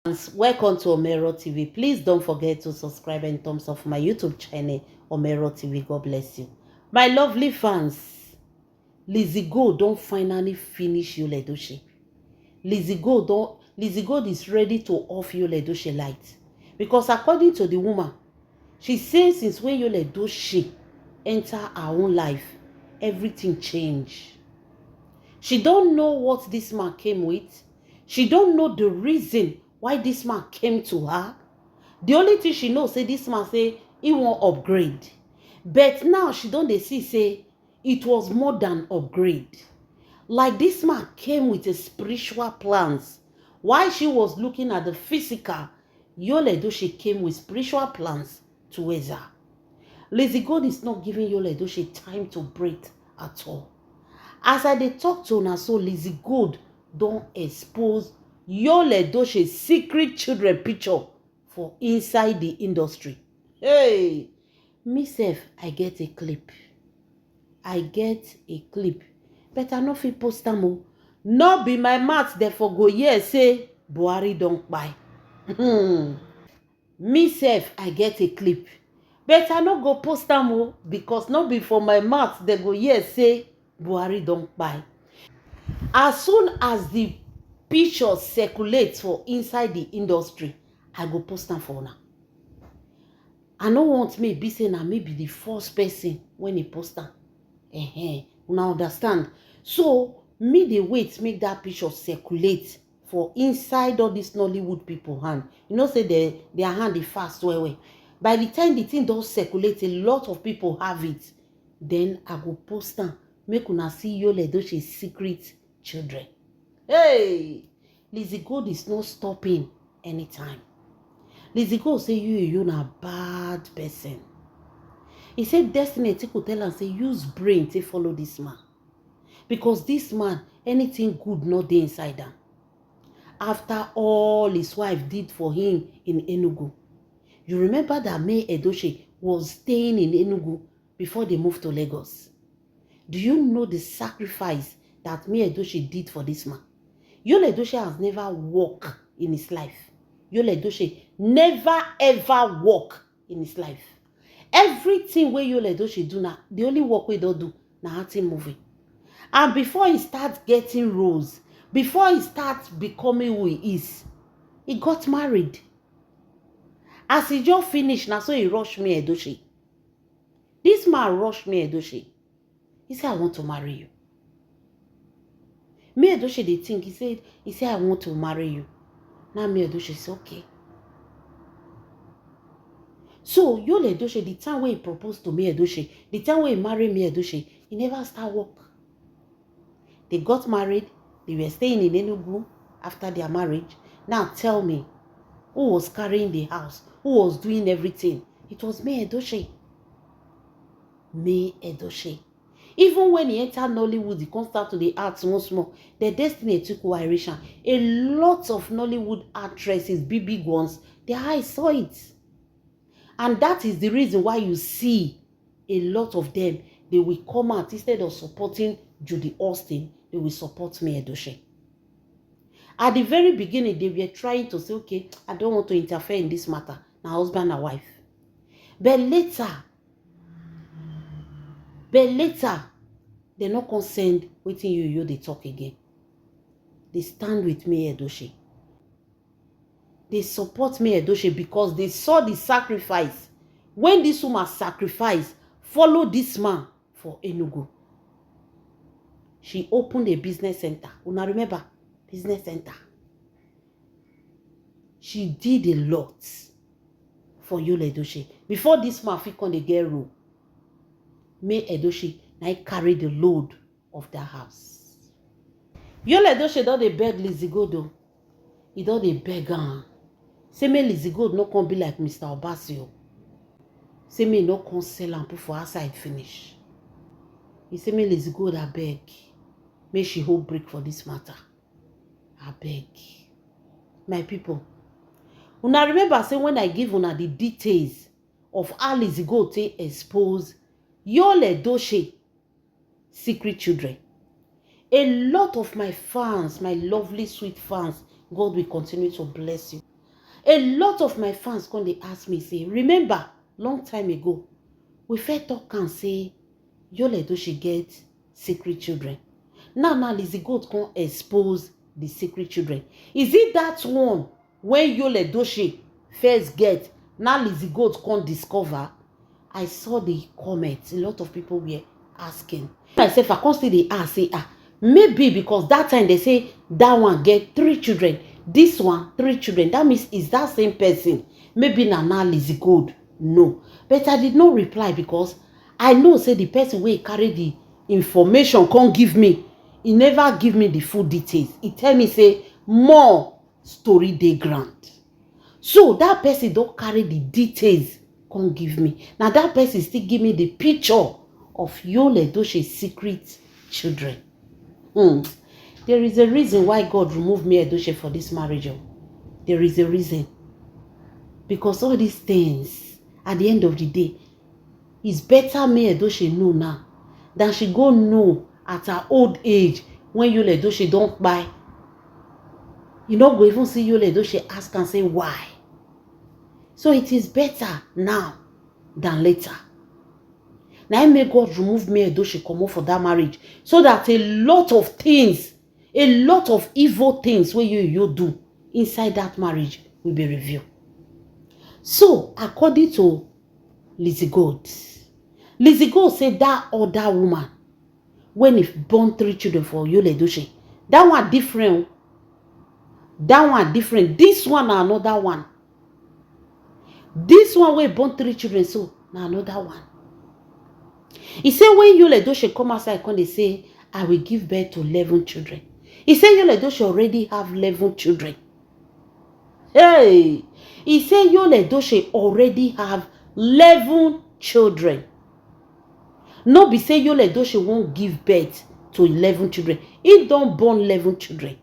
Welcome to Omero TV. Please don't forget to subscribe and thumbs up my YouTube channel, Omero TV. God bless you. My lovely fans, Lizzie Gold don't finally finish Yul Edochie. Lizzie Gold is ready to off Yul Edochie light. Because according to the woman, she says since when Yul Edochie enter her own life, everything changed. She don't know what this man came with. She don't know the reason why this man came to her. The only thing she knows say this man say he won't upgrade. But now she don't see say it was more than upgrade. Like this man came with a spiritual plans. While she was looking at the physical, Yul Edochie came with spiritual plans towards her. Lizzie Gold is not giving Yul Edochie time to breathe at all. As I dey talk to una so, Lizzie Gold don expose Yul Edochie secret children picture for inside the industry. Hey, me sef, I get a clip. But I no fit post am o. No be my mouth therefore go hear say Buhari don kpai. Me sef, I get a clip. But I no go post am o because no be for my mouth they go hear say Buhari don kpai. As soon as the picture circulates for inside the industry, I go post am for una. I no want me be say na me be the first person when he post am. Una understand? So me dey wait make that picture circulate for inside all these Nollywood people hand. You know say their hand dey fast well. By the time the thing don circulate, a lot of people have it. Then I go post am make una see Yul Edochie secret children. Hey, Lizzie Gold is not stopping anytime. Lizzie Gold say you na bad person. He said Destiny could tell am say use brain to follow this man. Because this man, anything good not dey inside am. After all his wife did for him in Enugu. You remember that May Edochie was staying in Enugu before they moved to Lagos. Do you know the sacrifice that May Edochie did for this man? Yul Edochie has never walked in his life. Yul Edochie never ever walked in his life. Everything wey Yul Edochie do now, the only work we don't do na acting movie. And before he starts getting roles, before he starts becoming who he is, he got married. As he just finished, now so he rushed May Edochie. This man rushed May Edochie. He said, I want to marry you. May Edochie dey think, he said, I want to marry you. Now May Edochie said, okay. So Yul Edochie, the time when he proposed to May Edochie, the time when he married May Edochie, he never start work. They got married. They were staying in Enugu after their marriage. Now tell me, who was carrying the house? Who was doing everything? It was May Edochie. May Edochie. Even when he entered Nollywood, he comes start to the arts once more. The Destiny took Irishan. A lot of Nollywood actresses, big ones, their eyes saw it. And that is the reason why you see a lot of them, they will come out instead of supporting Judy Austin, they will support May Edochie. At the very beginning, they were trying to say, okay, I don't want to interfere in this matter. Now, husband and wife. But later, they're not concerned with you, they talk again. They stand with May Edochie. They support May Edochie because they saw the sacrifice. When this woman sacrificed, follow this man for Enugu. She opened a business center. Una remember? Business center. She did a lot for Yul Edochie. Before this man fit come dey get role, May Edochie now carry the load of that house. Yul Edochie don dey beg Lizzie Gold o. He don dey beg am. Say make Lizzie Gold no come be like Mr. Obasio. Say me no come sell am put for outside finish. He say make Lizzie Gold abeg. Make she hold break for this matter. Abeg. My people. Una remember say when I give una the details of how Lizzie Gold take expose Yul Edochie secret children. A lot of my fans, my lovely sweet fans, God will continue to bless you. A lot of my fans come dey ask me say, remember long time ago we first talk and say Yul Edochie get secret children. Now Lizzy Gold come expose the secret children. Is it that one when Yul Edochie first get, now Lizzy Gold come discover? I saw the comments. A lot of people were asking. Myself, I can't see the ask, say, maybe because that time they say that one get 3 children, this one 3 children. That means is that same person? Maybe now Lizzy Gold. No. But I did not reply because I know say the person wey carry the information can't give me. He never give me the full details. He tell me say more story dey ground. So that person don't carry the details can't give me. Now that person still give me the picture of Yul Edochie's secret children. There is a reason why God removed me Edochie for this marriage. There is a reason. Because all these things, at the end of the day, it's better me Edochie know now than she go know at her old age when Yul Edochie don't buy. You not go even see Yul Edochie ask and say why. So it is better now than later. Now I may God remove me Edochie come for that marriage so that a lot of things, a lot of evil things where you do inside that marriage will be revealed. So according to Lizzy Gold said that other woman, when if born 3 children for Yul Edochie, that one different. That one different. This one another one. This one will born 3 children, so now another one. He said when Yul Edochie come outside, they say, I will give birth to 11 children. He said Yul Edochie already have 11 children. Hey! He said Yul Edochie already have 11 children. No be say Yul Edochie won't give birth to 11 children. He don't born 11 children.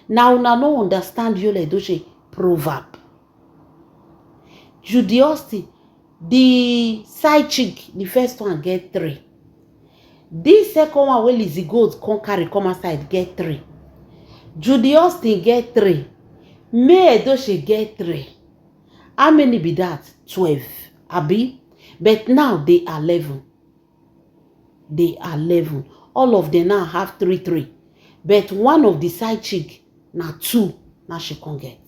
Now una no understand Yul Edochie proverb. Judy Austin, the side chick, the first one get 3. This second one where Lizzy Gold come outside get 3. Judy Austin get 3. May Edochie get 3. How many be that? 12. Abi? But now they are 11. They are 11. All of them now have 3. But one of the side chick, now 2. Now she can get.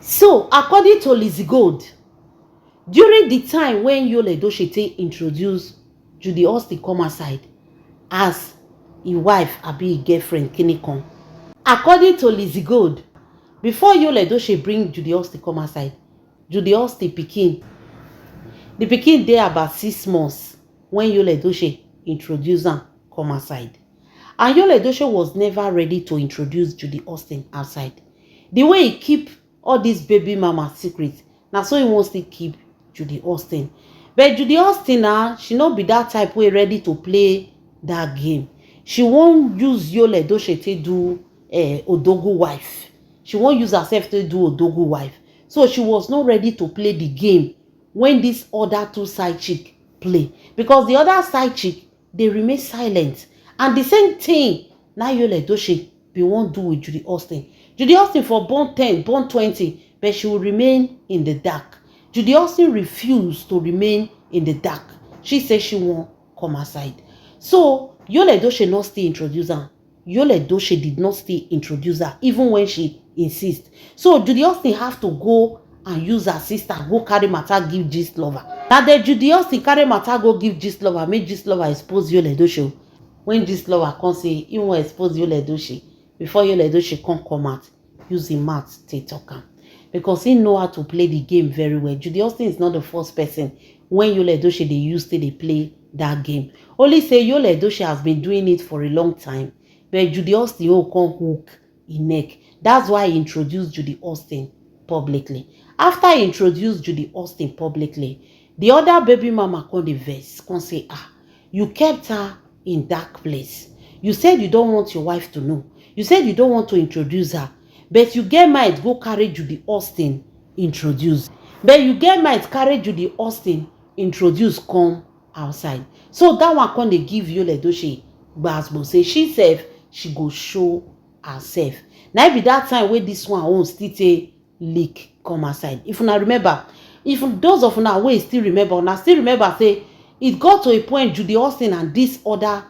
So, according to Lizzy Gold, during the time when Yul Edochie introduced Judy Austin come aside as a wife, abi a girlfriend, Kinikon. According to Lizzy Gold, before Yul Edochie bring Judy Austin come aside, Judy Austin pikin, the pikin there about 6 months when Yul Edochie introduced her come aside. And Yul Edochie was never ready to introduce Judy Austin outside. The way he keep all these baby mama secrets, now so he wants to keep Judy Austin. But Judy Austin now, she not be that type way ready to play that game. She won't use Yul Edochie to do Odogu wife. She won't use herself to do Odogu wife. So she was not ready to play the game when this other 2 side chick play. Because the other side chick, they remain silent. And the same thing, now Yul Edochie be won't do with Judy Austin. Judy Austin for born 10, born 20, but she will remain in the dark. Judy Austin refused to remain in the dark. She said she won't come outside. So Yul Edochie not still introduce her. Yul Edochie did not still introduce her, even when she insists. So Judy Austin have to go and use her sister, go carry matter, give Gist Lover. Now the Judy Austin carry matter, go give Gist Lover, make Gist Lover expose Yul Edochie. When Gist Lover come say, he won't expose Yul Edochie. Before Yul Edochie come out, use him mouth to talk him. Because he know how to play the game very well. Judy Austin is not the first person when Yul Edochie they used to they play that game. Only say Yul Edochie has been doing it for a long time. But Judy Austin come hook in neck. That's why he introduced Judy Austin publicly. After he introduced Judy Austin publicly, the other baby mama come the verse, come say, you kept her in dark place. You said you don't want your wife to know. You said you don't want to introduce her. But you get might go carry Judy Austin introduce. But you get might carry Judy Austin introduce come outside. So that one come they give Yul Edochie gbasbo. Say she self, she go show herself. Now be that time where this one won't still take leak come aside. If una remember, if those of una wey still remember say it got to a point Judy Austin and this other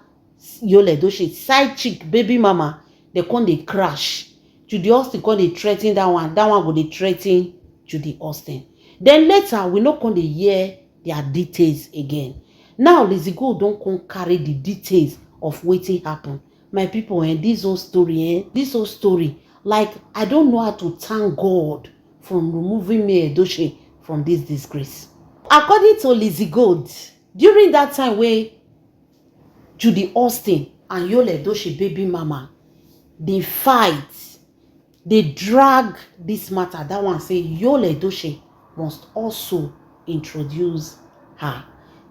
Yul Edochie side chick baby mama, they come dey crash. Judy Austin come dey threaten that one go dey threaten Judy Austin. Then later we no come dey hear their details again. Now Lizzy Gold don come carry the details of wetin happen. My people, this whole story, like I don't know how to thank God from removing May Edochie from this disgrace. According to Lizzy Gold, during that time where Judy Austin and Yul Edochie baby mama, they fight, they drag this matter. That one say Yul Edochie must also introduce her.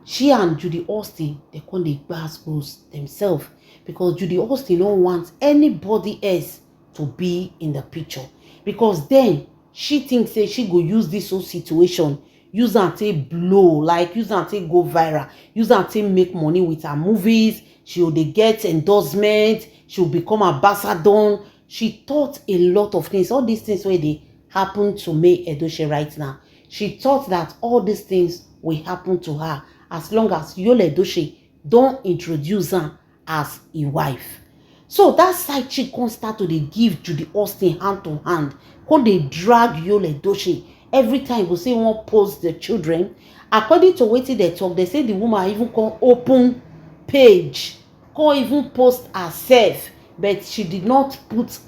She and Judy Austin, they call the gbasgbos themselves because Judy Austin don't want anybody else to be in the picture, because then she thinks say she go use this whole situation, use and take blow, like use and take go viral, use and take make money with her movies. She will get endorsement, she will become ambassador. She thought a lot of things, all these things where they happen to May Edochie right now. She thought that all these things will happen to her as long as Yul Edochie don't introduce her as a wife. So that side chick can start to dey give Judy Austin hand to hand, can dey drag Yul Edochie. Every time we say one post the children, according to wetin they talk, they say the woman even can open page, can even post herself, but she did not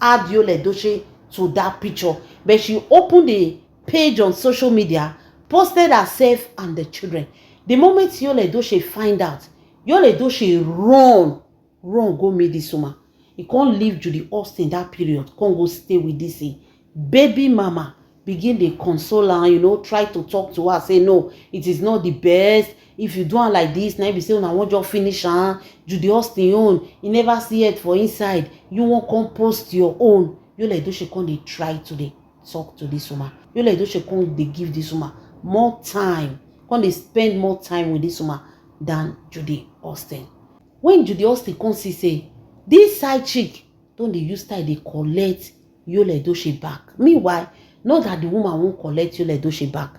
add Yul Edochie to that picture. But she opened the page on social media, posted herself and the children. The moment Yul Edochie find out, Yul Edochie run go meet this woman. He can't leave Judy Austin that period, can't go stay with this baby mama. Begin to console her, try to talk to her, say no, it is not the best. If you do it like this, now you say, I want you finish her. Judy Austin own, you never see it for inside. You won't come post your own. Yul Edochie can't try to talk to this woman. Yul Edochie can't give this woman more time. Can't spend more time with this woman than Judy Austin. When Judy Austin come see say this side chick don't they use style they collect Yul Edochie back. Meanwhile, not that the woman won't collect Yul Edochie back,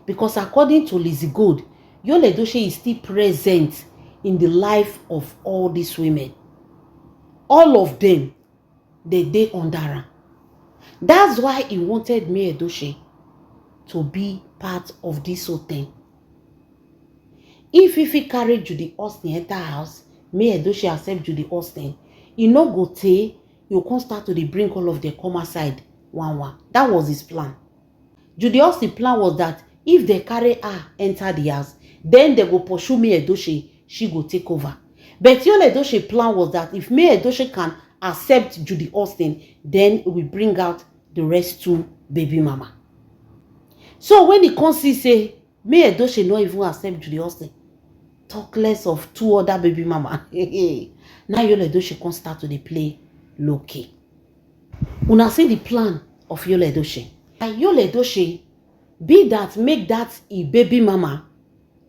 because according to Lizzy Gold, Yul Edochie is still present in the life of all these women. All of them, they under her. That's why he wanted May Edochie to be part of this whole thing. If he carry Judy Austin enter house, May Edochie accept Judy Austin, he no go tey, you can't start to bring all of the come side one. That was his plan. Judy Austin plan was that if they carry her enter the house, then they go pursue May Edochie, she go take over. But Yul Edochie plan was that if May Edochie can accept Judy Austin, then we bring out the rest two baby mama. So when he come see say May Edochie no even accept Judy Austin, talk less of two other baby mama. Now Yul Edochie can start to play low key. Una see the plan of Yul Edochie. And Yul Edochie be that make that a baby mama,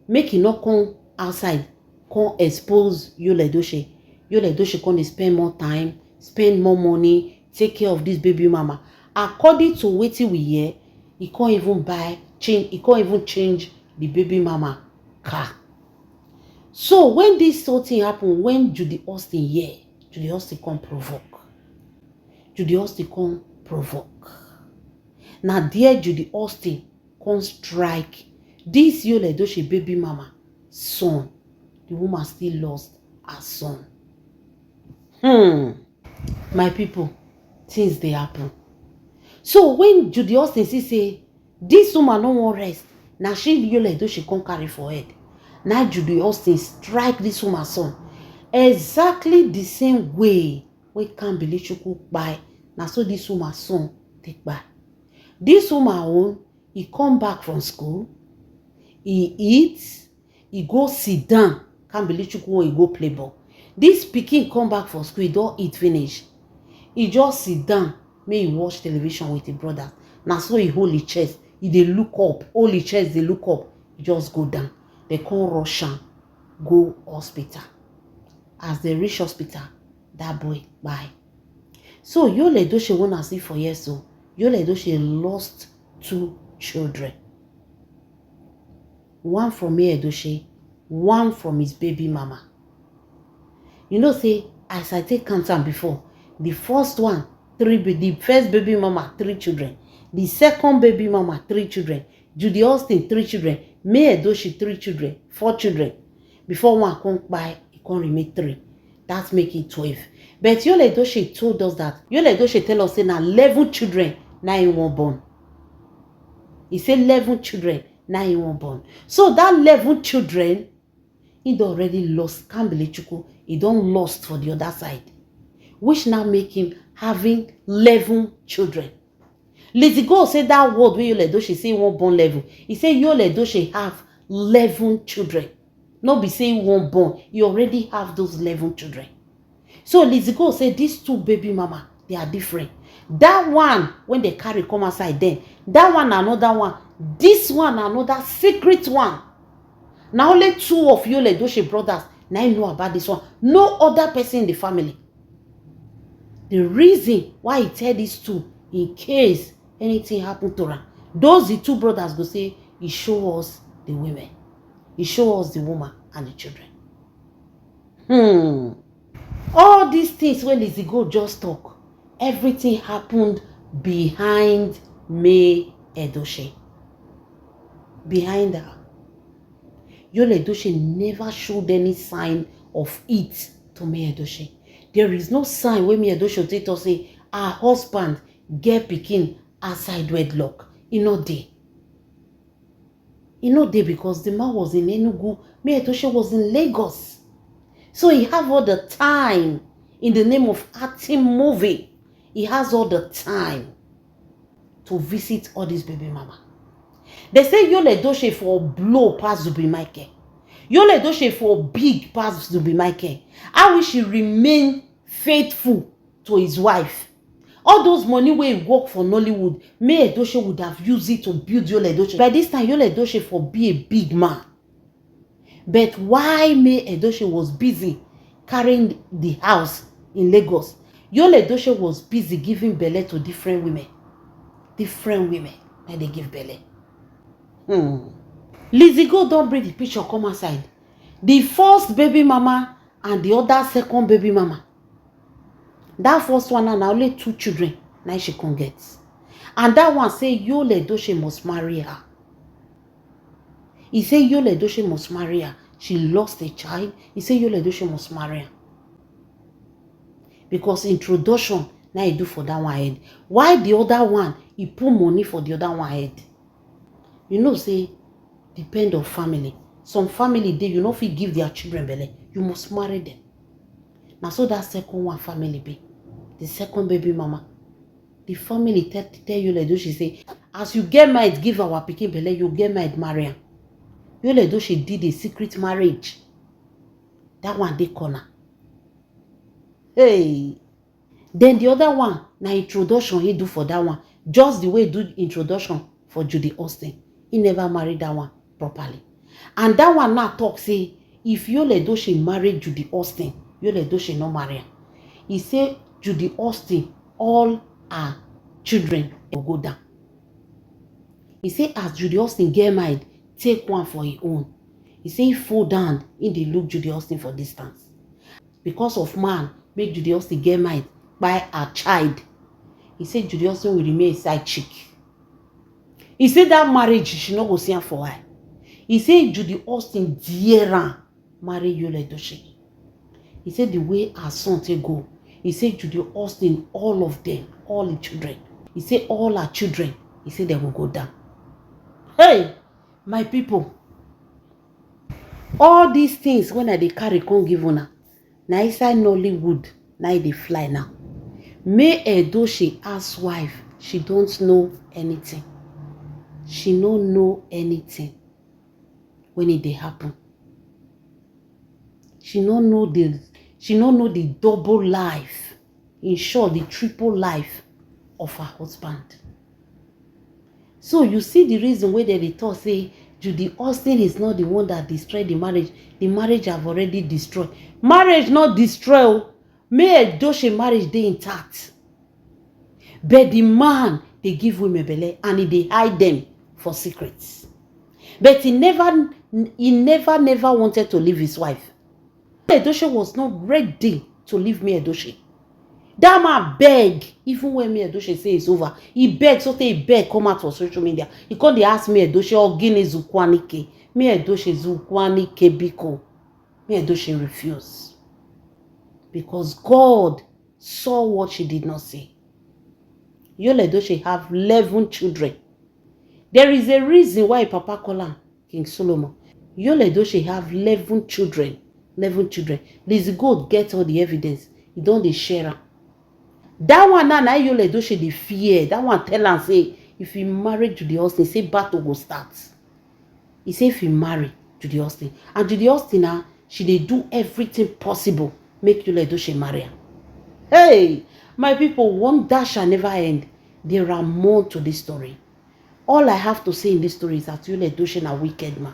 make it not come outside, come expose Yul Edochie. Yul Edochie can spend more time, spend more money, take care of this baby mama. According to wetin we hear, he can't even change the baby mama car. So when this sort thing happen, when Judy Austin hear, Judy Austin come provoke. Judy Austin come provoke. Now dear Judy Austin come strike this Yul Edochie baby mama son. The woman still lost her son. My people, things they happen. So when Judy Austin say this woman no wan rest, now she Yul Edochie come carry for head. Now Judy Austin strike this woman son exactly the same way we can't believe Chukwu buy. Now so this woman son take back. This woman own, he come back from school, he eats, he go sit down. Can't believe Chukwu he go play ball. This pikin come back from school, he don't eat finish. He just sit down, may he watch television with his brother. Now so he hold his chest, he dey look up, hold his chest, they look up, he just go down. They come rush am go hospital. As they reach hospital, that boy bye. So Yul Edochie wanna see for years, so Yul Edochie lost 2 children. One from Edochie, one from his baby mama. You know, say, as I take count am before, the first one, the first baby mama, 3 children. The second baby mama, 3 children. Judy Austin, 3 children. May Edochie, 3 children, 4 children. Before one come by, it can remain 3. That's making 12. But Yul Edochie told us that. Yul Edochie tell us say na 11 children now he won't born. He said 11 children now he won't born. So that 11 children, he already lost. Kambele he don't lost for the other side, which now make him having 11 children. Lizzy Go say that word where Yul Edochie say he won't born 11. He say Yul Edochie have 11 children. Not be saying he won't born. He already have those 11 children. So Lizzy Go say these 2 baby mama, they are different. That one, when they carry come outside, then that one another one. This one another secret one. Now only 2 of Yul Edochie brothers now know about this one. No other person in the family. The reason why he tell these 2, in case anything happen to her, those the 2 brothers go say, he show us the women. He show us the woman and the children. All these things when Lizzy Go just talk, everything happened behind May Edochie. Behind her. Yul Edochie never showed any sign of it to May Edochie. There is no sign when May Edochie take to say her husband get pikin outside wedlock. He not there. He not there because the man was in Enugu. May Edochie was in Lagos. So he have all the time in the name of acting movie. He has all the time to visit all these baby mama. They say Yul Edochie for blow past Zubby Michael. Yul Edochie for big past Zubby Michael. How will she remain faithful to his wife? All those money where he work for Nollywood, May Edochie would have used it to build Yul Edochie. By this time, Yul Edochie for be a big man. But why May Edochie was busy carrying the house in Lagos, Yul Edochie was busy giving belle to different women. Different women and they give belle. Lizzy Go don't bring the picture come outside. The first baby mama and the other second baby mama. That first one and only 2 children now she can get. And that one say Yul Edochie must marry her. He say Yul Edochie must marry her. She lost a child. He say Yul Edochie must marry her. Because introduction now he do for that one head. Why the other one he put money for the other one head? You know, say depend on family. Some family they you know if you give their children belle, you must marry them. Now so that second one family be the second baby mama. The family tell Yul Edochie say, as you get married, give our pikin belle, you get married, marry am. Yul Edochie did a secret marriage. That one they corner. Hey. Then the other one, na introduction he do for that one. Just the way he do introduction for Judy Austin. He never married that one properly. And that one now talk say, if Yul Edochie married Judy Austin, Yul Edochie no marry her. He say Judy Austin, all her children will go down. He say as Judy Austin get married, take one for his own. He say he fall down in the look Judy Austin for distance. Because of man, make Judy Austin get married by a child. He say Judy Austin will remain a side chick. He say that marriage she no go see her for her. He say Judy Austin dear marry Yul Edochie. He said the way her son take go. He said Judy Austin, all of them, all the children. He said all her children, he said they will go down. Hey, my people. All these things when I dey carry come give una, na inside Nollywood, na they fly now. May Edochie housewife, she don't know anything. She don't know anything when it dey happen. She don't know the double life, in short, the triple life of her husband. So you see the reason why they thought say Judy Austin is not the one that destroyed the marriage. The marriage have already destroyed. Marriage not destroyed. May Edochie marriage dey intact. But the man, they give women belle and they hide them for secrets. But he never wanted to leave his wife. Edoshe was not ready to leave me Edoshe. That man beg, even when me Edoshe say it's over, he begged, so he begged, come out for social media. He called, they ask me Edoshe, oh, Guinea Zukwanike. Me Edoshe Zukwanike Biko. Me Edoshe refused. Because God saw what she did not see. Yul Edochie have 11 children. There is a reason why Papa call him King Solomon. Yul Edochie have 11 children. 11 children. Lizzy Gold get all the evidence. He don't dey share am. That one now Yul Edochie dey fear. That one tell am say if he marry Judy Austin, say battle go start. He say if he marry Judy Austin, and Judy Austin now she dey do everything possible make Yul Edochie marry am. Hey, my people, one dash shall never end. There are more to this story. All I have to say in this story is that Yul Edochie a wicked man.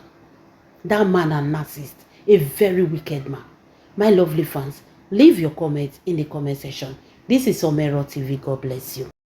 That man a narcissist, a very wicked man. My lovely fans, leave your comments in the comment section. This is Omero TV. God bless you.